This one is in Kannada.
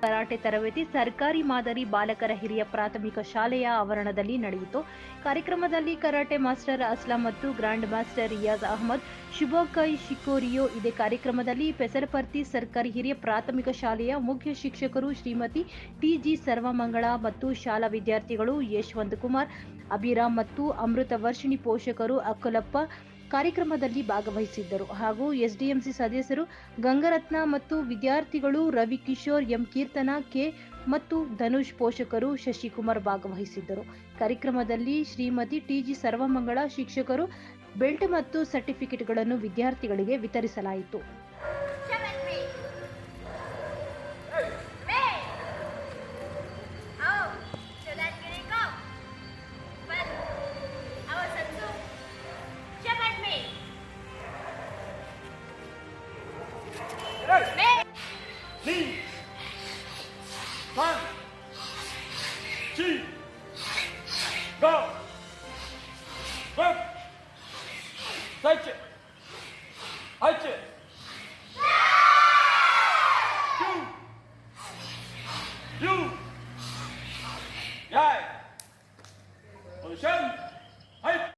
ಕರಾಟೆ ತರಬೇತಿ ಸರ್ಕಾರಿ ಮಾದರಿ ಬಾಲಕರ ಹಿರಿಯ ಪ್ರಾಥಮಿಕ ಶಾಲೆಯ ಆವರಣದಲ್ಲಿ ನಡೆಯಿತು. ಕಾರ್ಯಕ್ರಮದಲ್ಲಿ ಕರಾಟೆ ಮಾಸ್ಟರ್ ಅಸ್ಲಾಂ ಮತ್ತು ಗ್ರ್ಯಾಂಡ್ ಮಾಸ್ಟರ್ ರಿಯಾಜ್ ಅಹಮದ್, ಶುಭಾಕೈ ಶಿಕೋರಿಯೋ ಇದೇ ಕಾರ್ಯಕ್ರಮದಲ್ಲಿ ಪೆಸರಪರ್ತಿ ಸರ್ಕಾರಿ ಹಿರಿಯ ಪ್ರಾಥಮಿಕ ಶಾಲೆಯ ಮುಖ್ಯ ಶಿಕ್ಷಕರು ಶ್ರೀಮತಿ ಟಿಜಿ ಸರ್ವಮಂಗಳ ಮತ್ತು ಶಾಲಾ ವಿದ್ಯಾರ್ಥಿಗಳು ಯಶವಂತ್ ಕುಮಾರ್, ಅಭಿರಾಮ್ ಮತ್ತು ಅಮೃತ ವರ್ಷಿಣಿ ಪೋಷಕರು ಅಕ್ಕಲಪ್ಪ ಕಾರ್ಯಕ್ರಮದಲ್ಲಿ ಭಾಗವಹಿಸಿದ್ದರು. ಹಾಗೂ ಎಸ್ಡಿಎಂಸಿ ಸದಸ್ಯರು ಗಂಗರತ್ನ ಮತ್ತು ವಿದ್ಯಾರ್ಥಿಗಳು ರವಿ ಕಿಶೋರ್, ಎಂ ಕೀರ್ತನ, ಕೆ ಮತ್ತು ಧನುಷ್ ಪೋಷಕರು ಶಶಿಕುಮಾರ್ ಭಾಗವಹಿಸಿದ್ದರು. ಕಾರ್ಯಕ್ರಮದಲ್ಲಿ ಶ್ರೀಮತಿ ಟಿಜಿ ಸರ್ವಮಂಗಳ ಶಿಕ್ಷಕರು ಬೆಲ್ಟ್ ಮತ್ತು ಸರ್ಟಿಫಿಕೇಟ್ಗಳನ್ನು ವಿದ್ಯಾರ್ಥಿಗಳಿಗೆ ವಿತರಿಸಲಾಯಿತು. One, two.